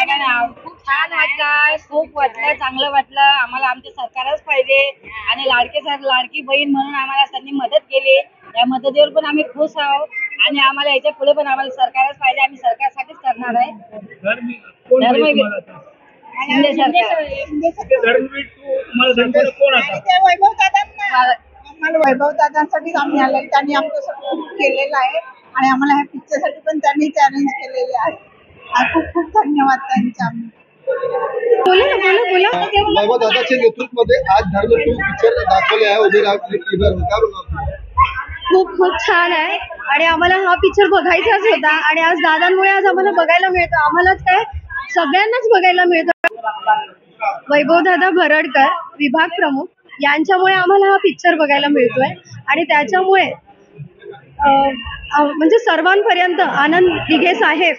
खूप छान वाटलं, खूप वाटलं, चांगलं वाटलं. आम्हाला आमचे सरकारच पाहिजे आणि लाडकी बहीण म्हणून आम्हाला त्यांनी मदत केली. या मदतीवर पण आम्ही खुश आहोत आणि आम्हाला याच्या पुढे पण आम्हाला सरकारच पाहिजे. आम्ही सरकारसाठीच करणार आहे. शिंदे सरकार. वैभव दादांसाठी आम्ही आले. त्यांनी आमच्यासाठी खूप केलेलं आहे आणि आम्हाला ह्या पिक्चरसाठी पण त्यांनी चॅलेंज केलेले आहे. खूप खूप धन्यवाद त्यांचे. वैभव दादाच्या नेतृत्वामध्ये आज धर्म 2 पिक्चर दाखवले आहे. उभे खूप खूप छान आहे आणि आम्हाला हा पिक्चर बघायचाच होता आणि आज दादांमुळे आज आम्हाला बघायला मिळतं. आम्हालाच काय सगळ्यांनाच बघायला मिळतं. वैभव दादा भरडकर विभाग प्रमुख यांच्यामुळे आम्हाला हा पिक्चर बघायला मिळतोय आणि त्याच्यामुळे म्हणजे सर्वांपर्यंत आनंद दिघे साहेब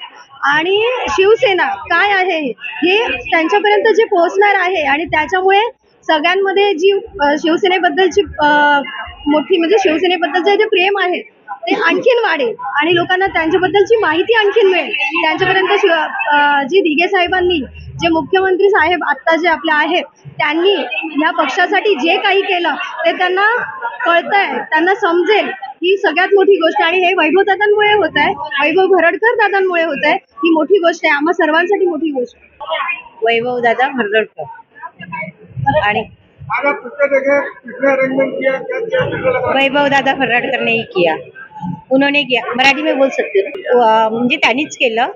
आणि शिवसेना काय आहे हे त्यांच्यापर्यंत जे पोहोचणार आहे आणि त्याच्यामुळे सगळ्यांमध्ये जी शिवसेनेबद्दलची मोठी म्हणजे शिवसेनेबद्दलचं जे प्रेम आहे ते आणखीन वाढेल आणि लोकांना त्यांच्याबद्दलची माहिती आणखीन मिळेल. त्यांच्यापर्यंत जी दिघे साहेबांनी जे मुख्यमंत्री साहेब आता जे आपले आहेत त्यांनी या पक्षासाठी जे काही केलं ते त्यांना कळतंय, त्यांना समजेल. ही सगळ्यात मोठी गोष्ट आणि हे वैभव दादांमुळे होत आहे, वैभव भरडकर दादांमुळे होत आहे. ही मोठी गोष्ट आहे, आम्हा सर्वांसाठी मोठी गोष्ट. वैभव दादा भरडकर आणि वैभव दादा भरडकर ने ही किया, उन्होंने किया. मराठी में बोल सकते म्हणजे त्यांनीच केलं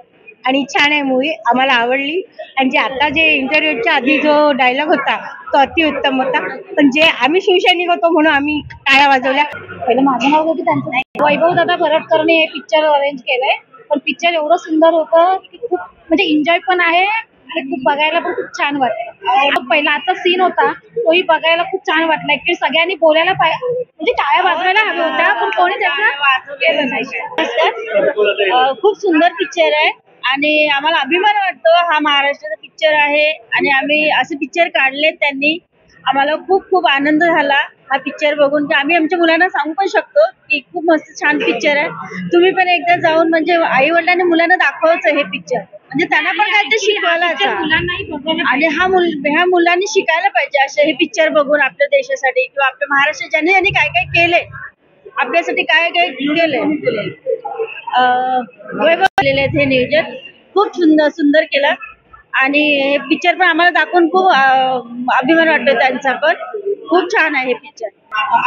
आणि छान आहे मूवी. आम्हाला आवडली आणि जे आता जे इंटरव्ह्यूच्या आधी जो डायलॉग होता तो अतिउत्तम होता. पण जे आम्ही शिवसैनिक होतो म्हणून आम्ही टाळ्या वाजवल्या. पहिलं माझं नाव होतं त्यांचं. वैभव दादा भरडकरने हे पिक्चर अरेंज केलंय. पण पिक्चर एवढं सुंदर होतं की खूप म्हणजे एन्जॉय पण आहे आणि खूप बघायला पण खूप छान वाटतं. पहिला आता सीन होता तोही बघायला खूप छान वाटला. ऍक्च्युली सगळ्यांनी बोलायला पाहिजे म्हणजे टाळ्या वाजवायला हव्या होत्या पण कोणी त्याचं केलं नाही. खूप सुंदर पिक्चर आहे आणि आम्हाला अभिमान वाटतो. हा महाराष्ट्राचा पिक्चर आहे आणि आम्ही असे पिक्चर काढले त्यांनी. आम्हाला खूप खूप आनंद झाला हा पिक्चर बघून की आम्ही आमच्या मुलांना सांगू पण शकतो की खूप मस्त छान पिक्चर आहे. तुम्ही पण एकदा जाऊन म्हणजे आई वडिलांनी मुलांना दाखवायचं हे पिक्चर म्हणजे त्यांना पण काहीतरी शिकवायला आणि ह्या मुलांनी शिकायला पाहिजे असे हे पिक्चर बघून आपल्या देशासाठी किंवा आपल्या महाराष्ट्रात ज्यांनी काय काय केले आपल्यासाठी काय काय केले केलेले हे नियोजन खूप सुंदर केलं आणि हे पिक्चर पण आम्हाला दाखवून खूप अभिमान वाटतो त्यांचा. पण खूप छान आहे हे पिक्चर.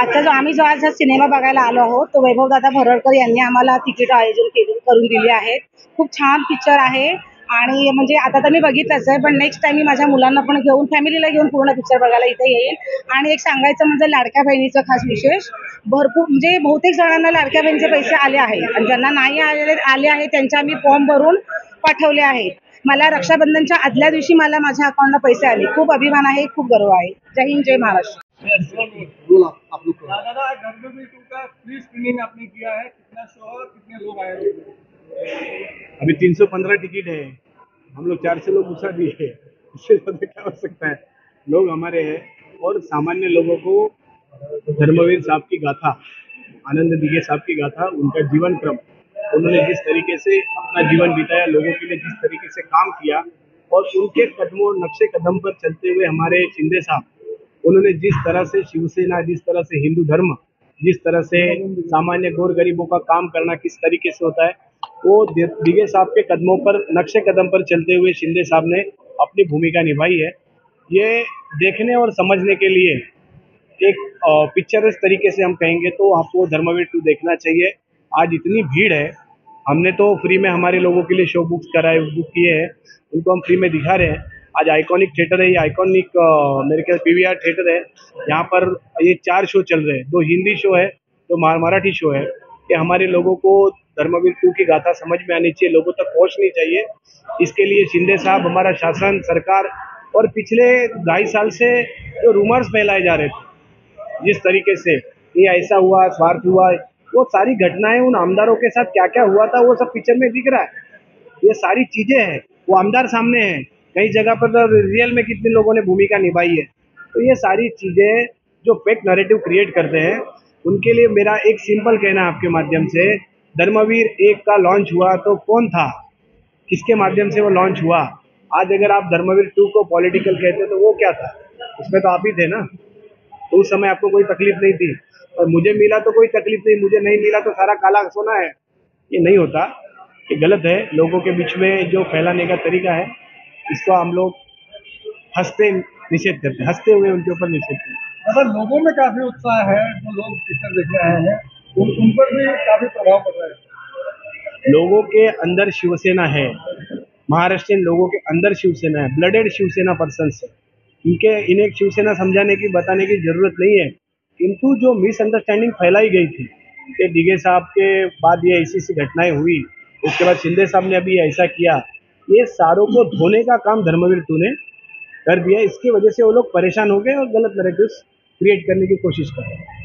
आता जो आज सिनेमा बघायला आलो आहोत तो वैभव दादा भरडकर यांनी आम्हाला तिकीट आयोजन करून दिली आहेत. खूप छान पिक्चर आहे आणि म्हणजे आता तर मी बघितलंच आहे पण नेक्स्ट टाइम मी माझ्या मुलांना पण घेऊन फॅमिलीला घेऊन पूर्ण पिक्चर बघायला इथे येईल. आणि एक सांगायचं म्हणजे लाडक्या बहिणीचं खास विशेष भरपूर म्हणजे बहुतेक जणांना लाडक्या बहिणीचे पैसे आले आहेत आणि ज्यांना नाही आले आहेत त्यांचे आम्ही फॉर्म भरून पाठवले आहेत. मला रक्षाबंधनच्या आदल्या दिवशी मला माझ्या अकाउंटला पैसे आले. खूप अभिमान आहे, खूप गर्व आहे. जय हिंद, जय महाराष्ट्र. दादा धर्मवीर 2 का फ्री स्क्रीनिंग आपने किया है, कितना शो और कितने लोग आए हैं? अभी 315 टिकट है. हम लोग 400 लोग घुसा दिए है. इससे ज्यादा क्या हो सकता है. लोग हमारे हैं और सामान्य लोगों को धर्मवीर साहब की गाथा, आनंद दिघे साहब की गाथा, उनका जीवन क्रम, उन्होंने जिस तरीके से अपना जीवन बिताया, लोगों के लिए जिस तरीके से काम किया और उनके कदमों नक्शे कदम पर चलते हुए हमारे शिंदे साहब, उन्होंने जिस तरह से शिवसेना, जिस तरह से हिंदू धर्म, जिस तरह से सामान्य गोर गरीबों का काम करना किस तरीके से होता है, वो दिघे साहब के कदमों पर नक्शे कदम पर चलते हुए शिंदे साहब ने अपनी भूमिका निभाई है. ये देखने और समझने के लिए एक पिक्चर इस तरीके से हम कहेंगे तो आपको धर्मवीर 2 देखना चाहिए. आज इतनी भीड़ है, हमने तो फ्री में हमारे लोगों के लिए शो बुक किए हैं, उनको हम फ्री में दिखा रहे हैं. आज आइकॉनिक थिएटर है, ये आइकॉनिक मेरे ख्याल PVR थिएटर है. यहाँ पर ये 4 शो चल रहे हैं, 2 हिंदी शो है, 2 मराठी शो है. कि हमारे लोगों को धर्मवीर 2 की गाथा समझ में आनी चाहिए, लोगों तक पहुँचनी चाहिए. इसके लिए शिंदे साहब, हमारा शासन, सरकार और पिछले 2.5 साल से जो रूमर्स फैलाए जा रहे थे जिस तरीके से ये ऐसा हुआ, स्वार्थ हुआ, वो सारी घटनाएं उन आमदारों के साथ क्या क्या हुआ था वो सब पिक्चर में दिख रहा है. ये सारी चीजें हैं, वो आमदार सामने हैं, कई जगह पर रियल में कितने लोगों ने भूमिका निभाई है. तो ये सारी चीजें जो फेक नैरेटिव क्रिएट करते हैं उनके लिए मेरा एक सिंपल कहना आपके माध्यम से, धर्मवीर 1 का लॉन्च हुआ तो कौन था, किसके माध्यम से वो लॉन्च हुआ, आज अगर आप धर्मवीर 2 को पॉलिटिकल कहते तो वो क्या था, उसमें तो आप ही थे ना। तो उस समय आपको कोई तकलीफ नहीं थी, और मुझे मिला तो कोई तकलीफ नहीं, मुझे नहीं मिला तो सारा काला सोना है। ये नहीं होता, ये गलत है। लोगों के बीच में जो फैलाने का तरीका है, इसको हम लोग हंसते निषेध करते हैं, हंसते हुए उनके ऊपर निषेध करते हैं। मतलब लोगों में काफी उत्साह है, जो लोग पिक्चर देखने आए हैं उन पर भी काफी प्रभाव पड़ रहा है। लोगों के अंदर शिवसेना है, महाराष्ट्रियन लोगों के अंदर शिवसेना है, ब्लडेड शिवसेना पर्सन्स है। इन्हें शिवसेना समझाने की, बताने की जरूरत नहीं है। किंतु जो मिसअंडरस्टैंडिंग फैलाई गई थी कि दिघे साहब के बाद ये ऐसी घटनाएं हुई, उसके बाद शिंदे साहब ने अभी ऐसा किया, ये सारों को धोने का काम धर्मवीर 2 ने कर दिया। इसकी वजह से वो लोग परेशान हो गए और गलत नैरेटिव्स क्रिएट करने की कोशिश कर रहे हैं।